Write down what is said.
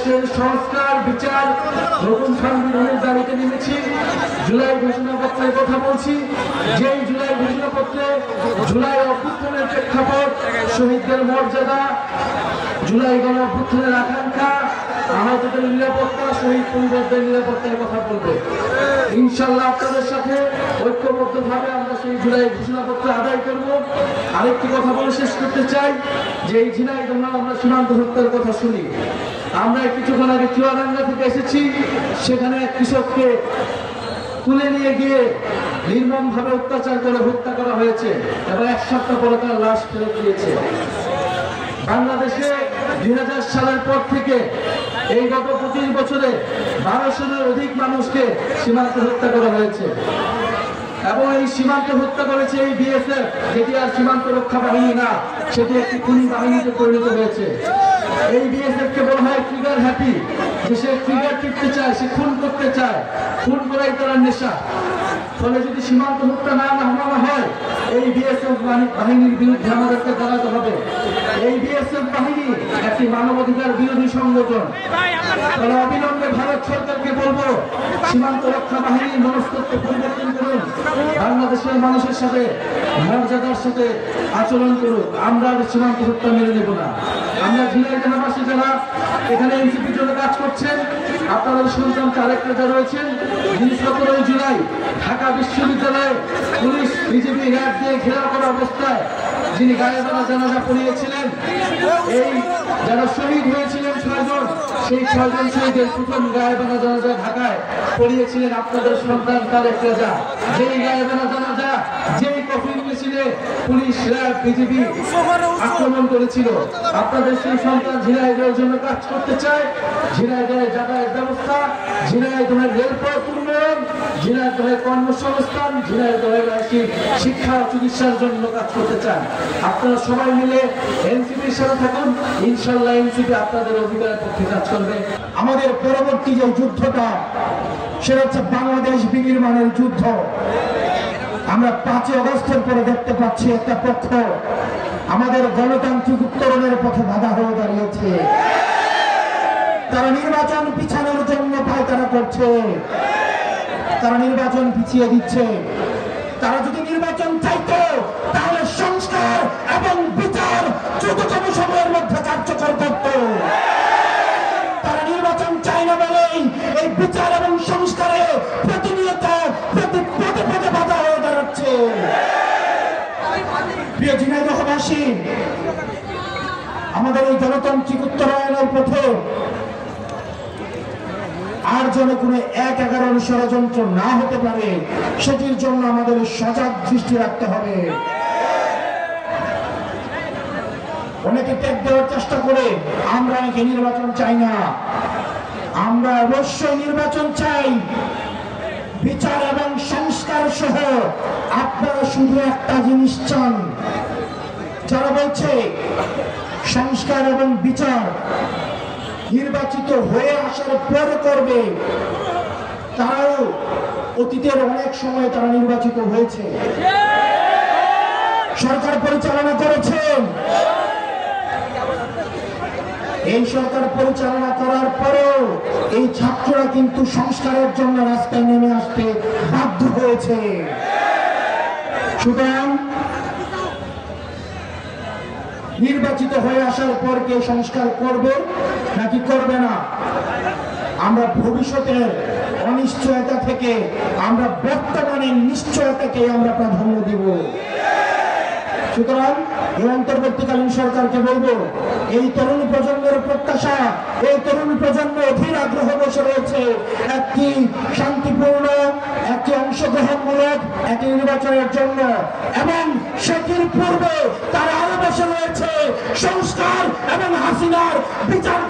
বাংলাদেশের সংস্কার বিচার নতুন সংবিধানের দাবিতে নেমেছি। জুলাই ঘোষণাপত্রের কথা বলছি, যেই জুলাই ঘোষণাপত্রে জুলাই অভ্যুত্থানের প্রেক্ষাপট, শহীদদের মর্যাদা, জুলাই গণ অভ্যুত্থানের আকাঙ্ক্ষা, আহতদের নিরাপত্তা, শহীদ পরিবারদের নিরাপত্তার কথা বলবে। ইনশাআল্লাহ আপনাদের সাথে ঐক্যবদ্ধভাবে আমরা সেই জুলাই ঘোষণাপত্র আদায় করব। আরেকটি কথা বলে শেষ করতে চাই যে এই ঝিনাইদহ আমরা সীমান্ত হত্যার কথা শুনি। আমরা কিছুক্ষণ আগে চুয়াডাঙ্গা থেকে এসেছি, সেখানে এক কৃষককে তুলে নিয়ে গিয়ে নির্মমভাবে অত্যাচার করে হত্যা করা হয়েছে এবং 1 সপ্তাহ পরে তার লাশ ফেরত দিয়েছে। বাংলাদেশে 2000 সালের পর থেকে এই গত 25 বছরে 1200-এর অধিক মানুষকে সীমান্তে হত্যা করা হয়েছে এবং এই সীমান্তে হত্যা করেছে এই বিএসএফ, যেটি আর সীমান্ত রক্ষা বাহিনী না, সেটি একটি খুনি বাহিনীতে পরিণত হয়েছে। এই বিএসএফ কে বলা হয় ট্রিগার হ্যাপি, যে সে ট্রিগার টিপতে চায়, সে খুন করতে চায়, খুন করাই তার নেশা। ফলে যদি সীমান্ত হত্যা না নামানো হয়, এই বিএসএফ বাহিনীর বিরুদ্ধে আমাদেরকে দাঁড়াতে হবে। এই বিএসএফ বাহিনী একটি মানবাধিকার বিরোধী সংগঠন। ফলে অবিলম্বে ভারত সরকারকে বলবো, সীমান্ত রক্ষা বাহিনীর মনস্তত্ত্ব পরিবর্তন করুন, বাংলাদেশের মানুষের সাথে মর্যাদার সাথে আচরণ করুন। আমরা সীমান্ত হত্যা মেনে নেব না। আমরা ঝিনাইদহবাসী যারা এখানে এনসিপির জন্য কাজ করছেন, আপনাদের সন্তান তারেক রেজা রয়েছেন, যিনি 17 জুলাই ঢাকা বিশ্ববিদ্যালয়ে পুলিশ বিজেপি র্যাব দিয়ে ঘেরাও করা অবস্থায় যিনি গায়ে বাঁধা জানাজা পড়িয়েছিলেন, এই যারা শহীদ হয়েছিলেন 6 জন, সেই 6 জন শহীদের প্রথম গায়ে বাঁধা জানাজা ঢাকায় পড়িয়েছিলেন আপনাদের সন্তান তারেক রেজা। যেই গায়ে বাঁধা জানাজা, যেই কফিন মিছিলে পুলিশ র্যাব বিজেপি আক্রমণ করেছিল, আপনাদের সেই সন্তান ঝিনাইদহের জন্য কাজ করতে চায়। ঝিনাইদহের যাতায়াত ব্যবস্থা, ঝিনাইদহের রেলপথ উন্নয়ন, ঝিনাইদহের কর্মসংস্থান, ঝিনাইদহের শিক্ষা চিকিৎসার জন্য কাজ করতে চান। আপনারা সবাই মিলে এনসিপির সাথে থাকুন, ইনশাআল্লাহ এনসিপি আপনাদের অধিকারের পক্ষে কাজ করবে। আমাদের পরবর্তী যে যুদ্ধটা, সেটা হচ্ছে বাংলাদেশ বিনির্মাণের যুদ্ধ। আমরা 5 আগস্টের পরে দেখতে পাচ্ছি একটা পক্ষ আমাদের গণতান্ত্রিক উত্তরণের পথে বাধা হয়ে দাঁড়িয়েছে। তারা নির্বাচন পিছানোর জন্য পায়তারা করছে, তারা নির্বাচন পিছিয়ে দিচ্ছে। তারা যদি নির্বাচন চাইতো, তাহলে সংস্কার এবং বিচার দ্রুততম সময়ের মধ্যে কার্যকর করত। তারা নির্বাচন চায় না বলেই এই বিচার এবং সংস্কারে প্রতিনিয়ত পদে পদে বাধা হয়ে দাঁড়াচ্ছে। প্রিয় ঝিনাইদহবাসী, আমাদের এই গণতান্ত্রিক উত্তরায়ণের পথে আর যেন কোনো 1-11 ষড়যন্ত্র না হতে পারে, সেটির জন্য আমাদের সজাগ দৃষ্টি রাখতে হবে। অনেকে ত্যাগ দেওয়ার চেষ্টা করে, আমরা নাকি নির্বাচন চাই না। আমরা অবশ্যই নির্বাচন চাই, বিচার এবং সংস্কার সহ। আপনারা শুধু একটা জিনিস চান, যারা বলছে সংস্কার এবং বিচার নির্বাচিত হয়ে আসার পর করবে, তারাও অতীতের অনেক সময় তারা নির্বাচিত হয়েছে, সরকার পরিচালনা করেছেন। এই সরকার পরিচালনা করার পরেও এই ছাত্ররা কিন্তু সংস্কারের জন্য রাস্তায় নেমে আসতে বাধ্য হয়েছে। সুতরাং নির্বাচিত হয়ে আসার পর কে সংস্কার করবে নাকি করবে না, আমরা ভবিষ্যতের অনিশ্চয়তা থেকে আমরা বর্তমানের নিশ্চয়তাকে আমরা প্রাধান্য দিব। সুতরাং এই অন্তর্বর্তীকালীন সরকারকে বলবো, এই তরুণ প্রজন্মের প্রত্যাশা, এই তরুণ প্রজন্ম অধীর আগ্রহ বসে রয়েছে একটি শান্তিপূর্ণ, একটি অংশগ্রহণমূলক একটি নির্বাচনের জন্য, এবং সেটির পূর্বে তারা আরো বসে রয়েছে সংস্কার এবং হাসিনার বিচার।